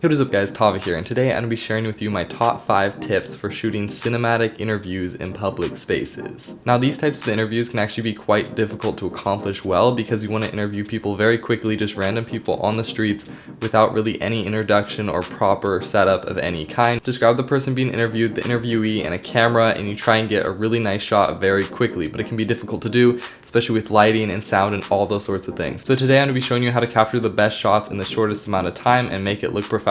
Hey, what is up guys, Tava here, and today I'm going to be sharing with you my top 5 tips for shooting cinematic interviews in public spaces. Now these types of interviews can actually be quite difficult to accomplish well because you want to interview people very quickly, just random people on the streets without really any introduction or proper setup of any kind. Just grab the person being interviewed, the interviewee, and a camera, and you try and get a really nice shot very quickly, but it can be difficult to do, especially with lighting and sound and all those sorts of things. So today I'm going to be showing you how to capture the best shots in the shortest amount of time and make it look professional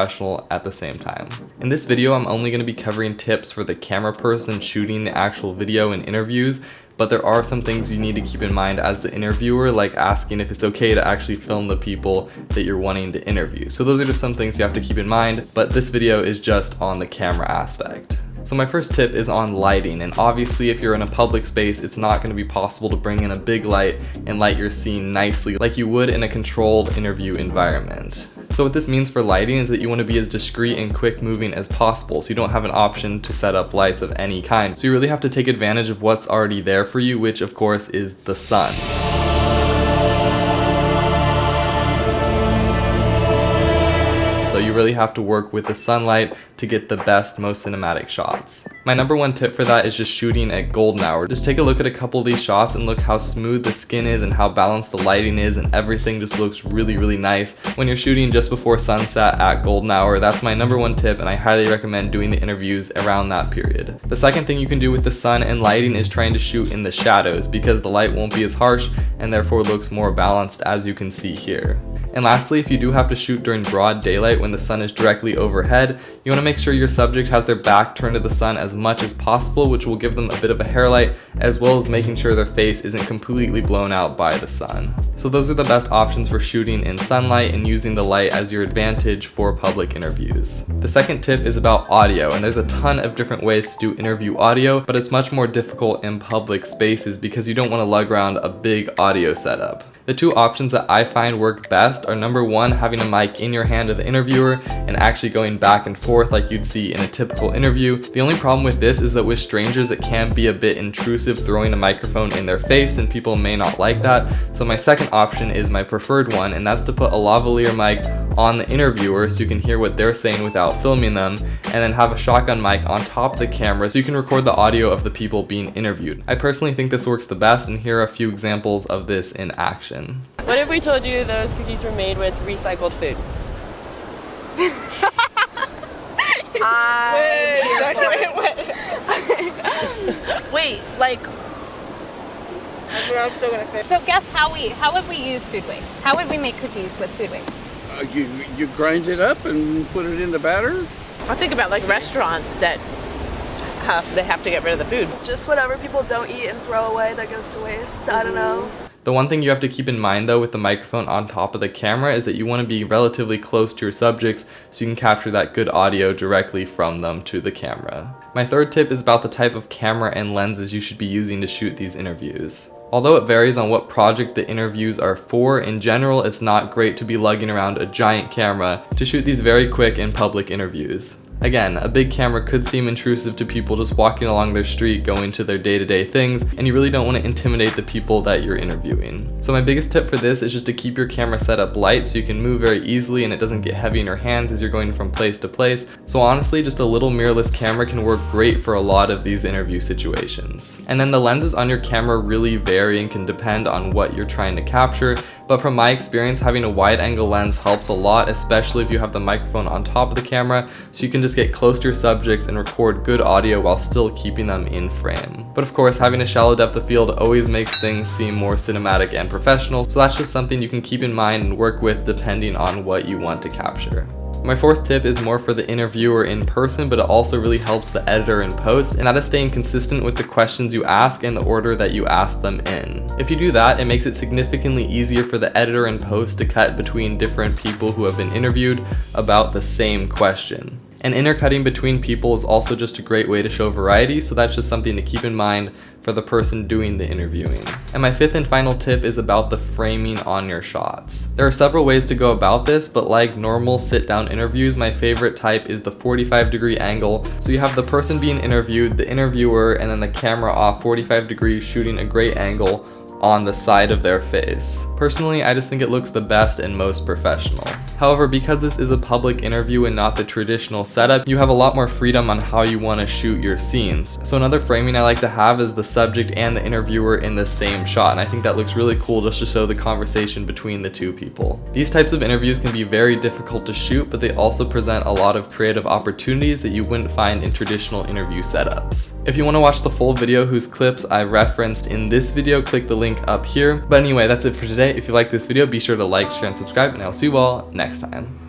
at the same time. In this video, I'm only going to be covering tips for the camera person shooting the actual video and interviews, but there are some things you need to keep in mind as the interviewer, like asking if it's okay to actually film the people that you're wanting to interview. So those are just some things you have to keep in mind, but this video is just on the camera aspect. So my first tip is on lighting, and obviously if you're in a public space, it's not going to be possible to bring in a big light and light your scene nicely like you would in a controlled interview environment. So what this means for lighting is that you want to be as discreet and quick moving as possible, so you don't have an option to set up lights of any kind. So you really have to take advantage of what's already there for you, which of course is the sun. So you really have to work with the sunlight to get the best, most cinematic shots. My number one tip for that is just shooting at golden hour. Just take a look at a couple of these shots and look how smooth the skin is and how balanced the lighting is, and everything just looks really, really nice when you're shooting just before sunset at golden hour. That's my number one tip, and I highly recommend doing the interviews around that period. The second thing you can do with the sun and lighting is trying to shoot in the shadows, because the light won't be as harsh and therefore looks more balanced, as you can see here. And lastly, if you do have to shoot during broad daylight when the sun is directly overhead, you want to make sure your subject has their back turned to the sun as much as possible, which will give them a bit of a hair light, as well as making sure their face isn't completely blown out by the sun. So those are the best options for shooting in sunlight and using the light as your advantage for public interviews. The second tip is about audio, and there's a ton of different ways to do interview audio, but it's much more difficult in public spaces because you don't want to lug around a big audio setup. The two options that I find work best are number one, having a mic in your hand of the interviewer and actually going back and forth like you'd see in a typical interview. The only problem with this is that with strangers it can be a bit intrusive throwing a microphone in their face, and people may not like that. So my second option is my preferred one, and that's to put a lavalier mic on the interviewer so you can hear what they're saying without filming them, and then have a shotgun mic on top of the camera so you can record the audio of the people being interviewed. I personally think this works the best, and here are a few examples of this in action. What if we told you those cookies were made with recycled food? Wait, like, I'm still gonna say. So guess how would we use food waste? How would we make cookies with food waste? You grind it up and put it in the batter? I think about like restaurants that have to get rid of the food. Just whatever people don't eat and throw away that goes to waste. I don't know. The one thing you have to keep in mind though with the microphone on top of the camera is that you want to be relatively close to your subjects so you can capture that good audio directly from them to the camera. My third tip is about the type of camera and lenses you should be using to shoot these interviews. Although it varies on what project the interviews are for, in general it's not great to be lugging around a giant camera to shoot these very quick and public interviews. Again, a big camera could seem intrusive to people just walking along their street going to their day-to-day things, and you really don't want to intimidate the people that you're interviewing. So my biggest tip for this is just to keep your camera set up light so you can move very easily and it doesn't get heavy in your hands as you're going from place to place. So honestly, just a little mirrorless camera can work great for a lot of these interview situations. And then the lenses on your camera really vary and can depend on what you're trying to capture, but from my experience, having a wide angle lens helps a lot, especially if you have the microphone on top of the camera, so you can just get close to your subjects and record good audio while still keeping them in frame. But of course, having a shallow depth of field always makes things seem more cinematic and professional, so that's just something you can keep in mind and work with depending on what you want to capture. My fourth tip is more for the interviewer in person, but it also really helps the editor in post, and that is staying consistent with the questions you ask and the order that you ask them in. If you do that, it makes it significantly easier for the editor in post to cut between different people who have been interviewed about the same question. And intercutting between people is also just a great way to show variety, so that's just something to keep in mind for the person doing the interviewing. And my fifth and final tip is about the framing on your shots. There are several ways to go about this, but like normal sit-down interviews, my favorite type is the 45-degree angle. So you have the person being interviewed, the interviewer, and then the camera off 45 degrees shooting a great angle, on the side of their face. Personally, I just think it looks the best and most professional. However, because this is a public interview and not the traditional setup, you have a lot more freedom on how you want to shoot your scenes. So another framing I like to have is the subject and the interviewer in the same shot, and I think that looks really cool just to show the conversation between the two people. These types of interviews can be very difficult to shoot, but they also present a lot of creative opportunities that you wouldn't find in traditional interview setups. If you want to watch the full video whose clips I referenced in this video, click the link up here. But anyway, that's it for today. If you like this video, be sure to like, share, and subscribe, and I'll see you all next time.